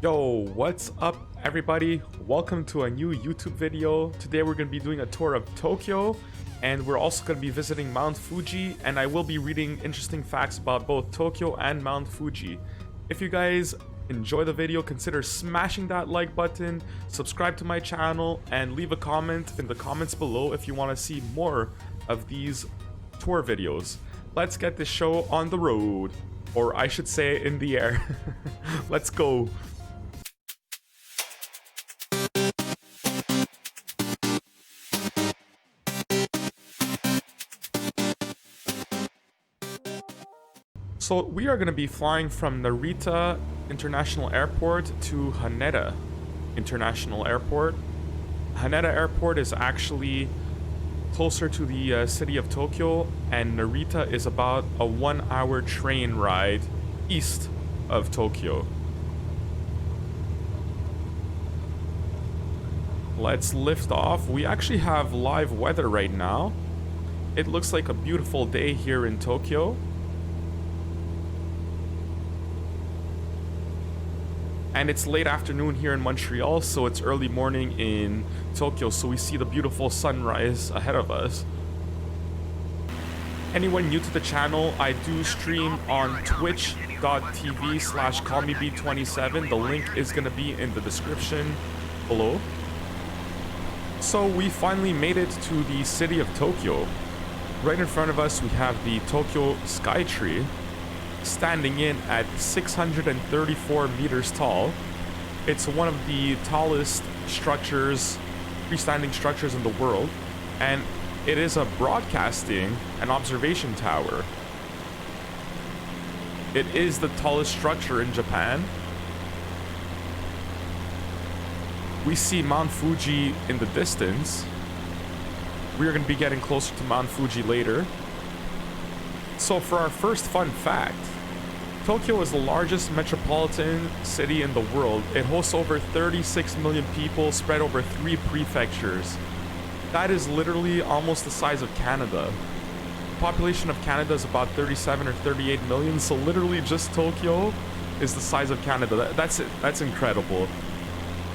Yo, what's up everybody? Welcome to a new YouTube video. Today we're going to be doing a tour of Tokyo, and we're also going to be visiting Mount Fuji, and I will be reading interesting facts about both Tokyo and Mount Fuji. If you guys enjoy the video, consider smashing that like button, subscribe to my channel, and leave a comment in the comments below if you want to see more of these tour videos. Let's get this show on the road, or I should say in the air. Let's go. So we are going to be flying from Narita International Airport to Haneda International Airport. Haneda Airport is actually closer to the city of Tokyo, and Narita is about a 1-hour train ride east of Tokyo. Let's lift off. We actually have live weather right now. It looks like a beautiful day here in Tokyo. And it's late afternoon here in Montreal, so it's early morning in Tokyo, so we see the beautiful sunrise ahead of us. Anyone new to the channel, I do stream on twitch.tv/callmeb27. The link is going to be in the description below. So we finally made it to the city of Tokyo. Right in front of us, we have the Tokyo SkyTree, standing in at 634 meters tall. It's one of the tallest structures, freestanding structures in the world, and it is a broadcasting and observation tower. It is the tallest structure in Japan. We see Mount Fuji in the distance. We are going to be getting closer to Mount Fuji later. So for our first fun fact, Tokyo is the largest metropolitan city in the world. It hosts over 36 million people spread over 3 prefectures. That is literally almost the size of Canada. The population of Canada is about 37 or 38 million, so literally just Tokyo is the size of Canada. That's it. That's incredible.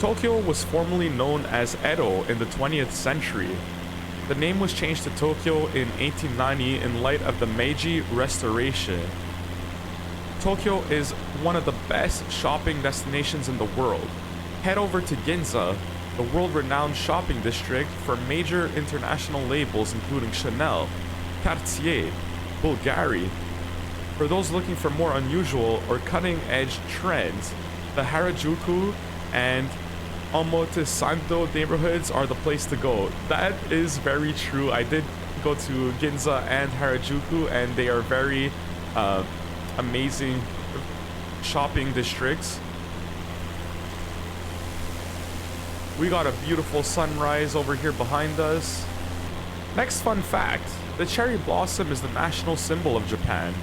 Tokyo was formerly known as Edo in the 20th century. The name was changed to Tokyo in 1890 in light of the Meiji Restoration. Tokyo is one of the best shopping destinations in the world. Head over to Ginza, the world-renowned shopping district for major international labels including Chanel, Cartier, Bulgari. For those looking for more unusual or cutting-edge trends, the Harajuku and Omotesando neighborhoods are the place to go. That is very true. I did go to Ginza and Harajuku, and they are very amazing shopping districts. We got a beautiful sunrise over here behind us. Next fun fact, the cherry blossom is the national symbol of Japan.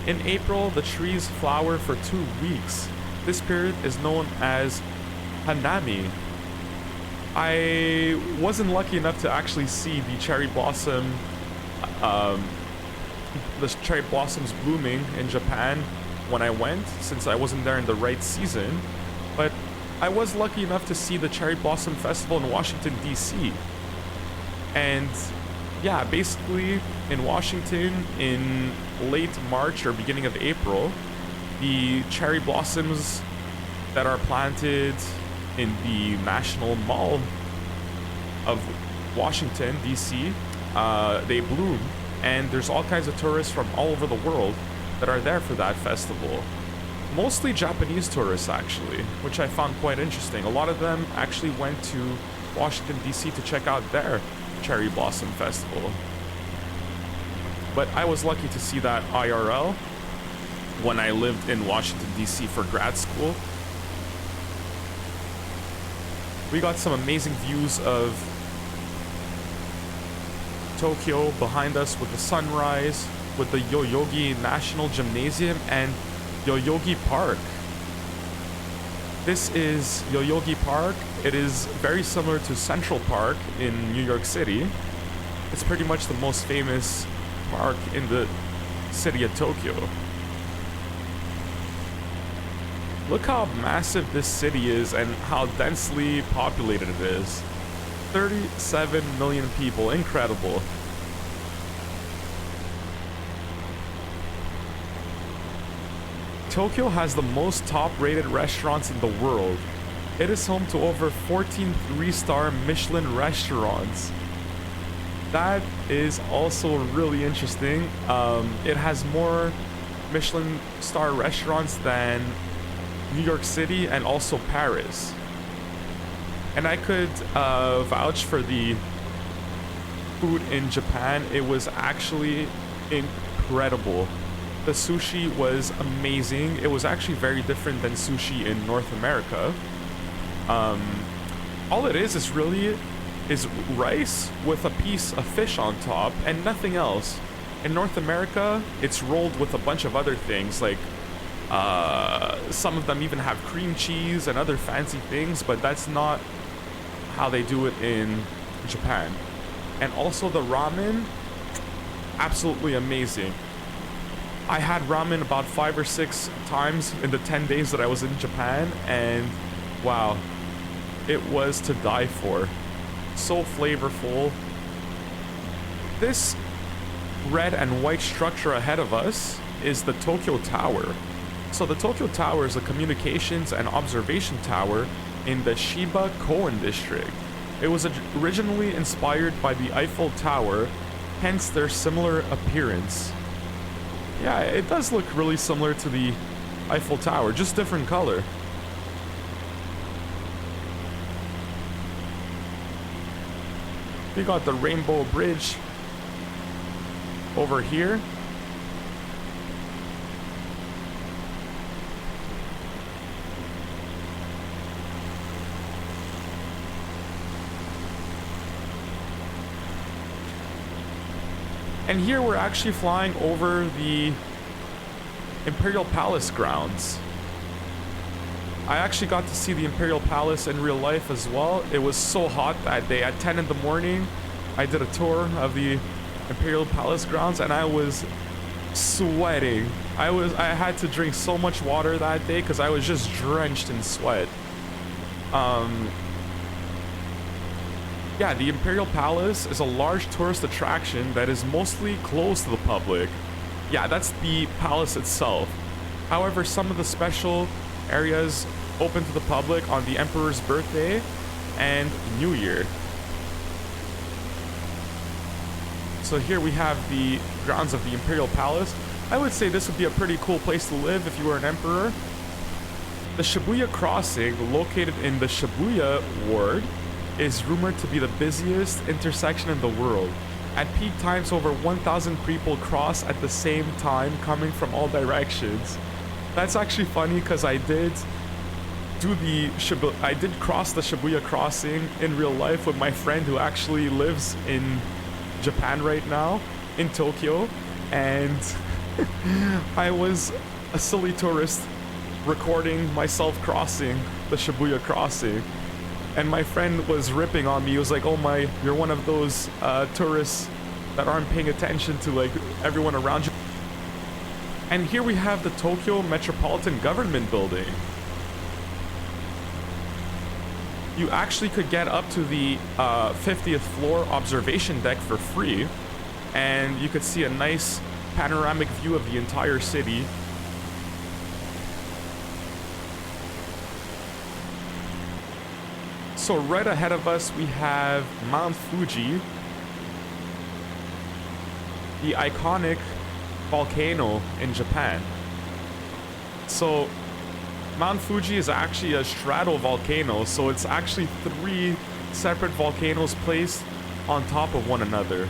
In April, the trees flower for 2 weeks. This period is known as Hanami. I wasn't lucky enough to actually see the cherry blossom, the cherry blossoms blooming in Japan when I went, since I wasn't there in the right season, but I was lucky enough to see the Cherry Blossom Festival in Washington, D.C. And yeah, basically in Washington in late March or beginning of April, the cherry blossoms that are planted in the National Mall of Washington, D.C., they bloom, and there's all kinds of tourists from all over the world that are there for that festival. Mostly Japanese tourists, actually, which I found quite interesting. A lot of them actually went to Washington, D.C. to check out their Cherry Blossom Festival. But I was lucky to see that IRL when I lived in Washington, D.C. for grad school. We got some amazing views of Tokyo behind us with the sunrise, with the Yoyogi National Gymnasium and Yoyogo Park. This is Yoyogo Park. It is very similar to Central Park in New York City. It's pretty much the most famous park in the city of Tokyo. Look how massive this city is and how densely populated it is. 37 million people, incredible. Tokyo has the most top-rated restaurants in the world. It is home to over 14 3-star Michelin restaurants. That is also really interesting. It has more Michelin star restaurants than New York City and also Paris. And I could vouch for the food in Japan. It was actually incredible. The sushi was amazing. It was actually very different than sushi in North America. All it is really is rice with a piece of fish on top and nothing else. In North America, it's rolled with a bunch of other things, like some of them even have cream cheese and other fancy things, but that's not how they do it in Japan. And also the ramen, absolutely amazing. I had ramen about 5 or 6 times in the 10 days that I was in Japan, and wow, it was to die for. So flavorful. This red and white structure ahead of us is the Tokyo Tower. So the Tokyo Tower is a communications and observation tower in the Shibuya Crossing district. It was originally inspired by the Eiffel Tower, hence their similar appearance. Yeah, it does look really similar to the Eiffel Tower, just different color. We got the Rainbow Bridge over here. And here we're actually flying over the Imperial Palace grounds. I actually got to see the Imperial Palace in real life as well. It was so hot that day. At 10 in the morning, I did a tour of the Imperial Palace grounds and I was sweating. I had to drink so much water that day because I was just drenched in sweat. Yeah, the Imperial Palace is a large tourist attraction that is mostly closed to the public. Yeah, that's the palace itself. However, some of the special areas open to the public on the Emperor's birthday and New Year. So here we have the grounds of the Imperial Palace. I would say this would be a pretty cool place to live if you were an emperor. The Shibuya Crossing, located in the Shibuya ward, is rumored to be the busiest intersection in the world. At peak times, over 1,000 people cross at the same time, coming from all directions. That's actually funny because I did cross the Shibuya Crossing in real life with my friend who actually lives in Japan right now, in Tokyo, and I was a silly tourist recording myself crossing the Shibuya Crossing. And my friend was ripping on me. He was like, oh my, you're one of those tourists that aren't paying attention to like everyone around you. And here we have the Tokyo Metropolitan Government building. You actually could get up to the 50th floor observation deck for free. And you could see a nice panoramic view of the entire city. So right ahead of us, we have Mount Fuji, the iconic volcano in Japan. So Mount Fuji is actually a stratovolcano, so it's actually 3 separate volcanoes placed on top of one another.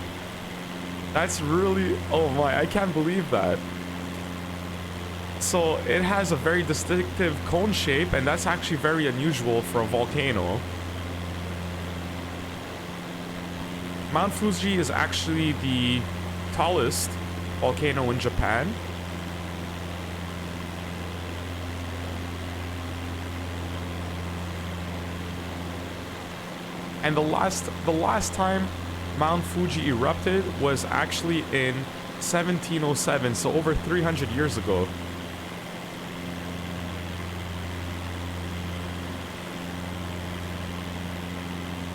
That's really, oh my, I can't believe that. So it has a very distinctive cone shape, and that's actually very unusual for a volcano. Mount Fuji is actually the tallest volcano in Japan. And the last time Mount Fuji erupted was actually in 1707, so over 300 years ago.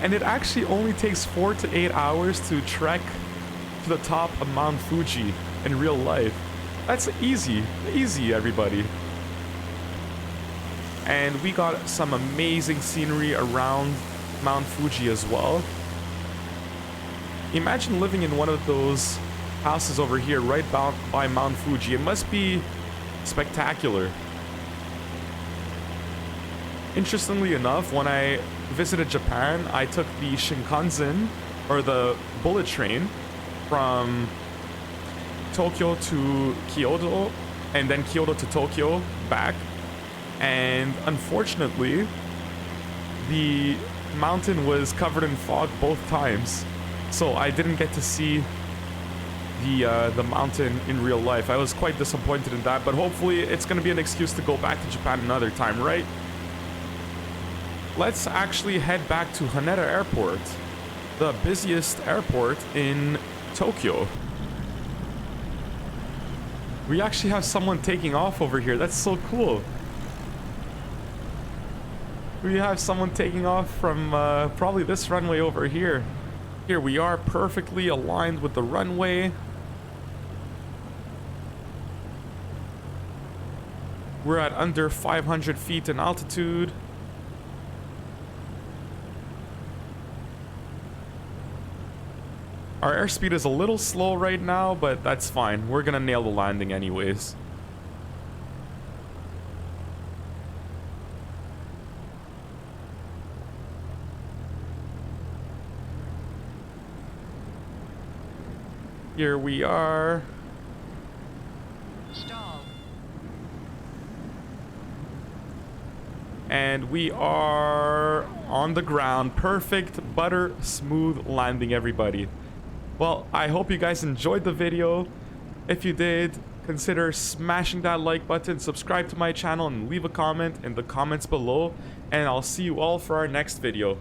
And it actually only takes 4 to 8 hours to trek to the top of Mount Fuji in real life. That's easy, everybody. And we got some amazing scenery around Mount Fuji as well. Imagine living in one of those houses over here right by Mount Fuji. It must be spectacular. Interestingly enough, when I visited Japan, I took the Shinkansen, or the bullet train, from Tokyo to Kyoto, and then Kyoto to Tokyo back. And unfortunately, the mountain was covered in fog both times, so I didn't get to see the mountain in real life. I was quite disappointed in that, but hopefully it's going to be an excuse to go back to Japan another time, right? Let's actually head back to Haneda Airport, the busiest airport in Tokyo. We actually have someone taking off over here. That's so cool. We have someone taking off from probably this runway over here. Here we are, perfectly aligned with the runway. We're at under 500 feet in altitude. Our airspeed is a little slow right now, but that's fine. We're gonna nail the landing anyways. Here we are. Stall. And we are on the ground. Perfect, butter smooth landing, everybody. Well, I hope you guys enjoyed the video. If you did, consider smashing that like button, subscribe to my channel, and leave a comment in the comments below. And I'll see you all for our next video.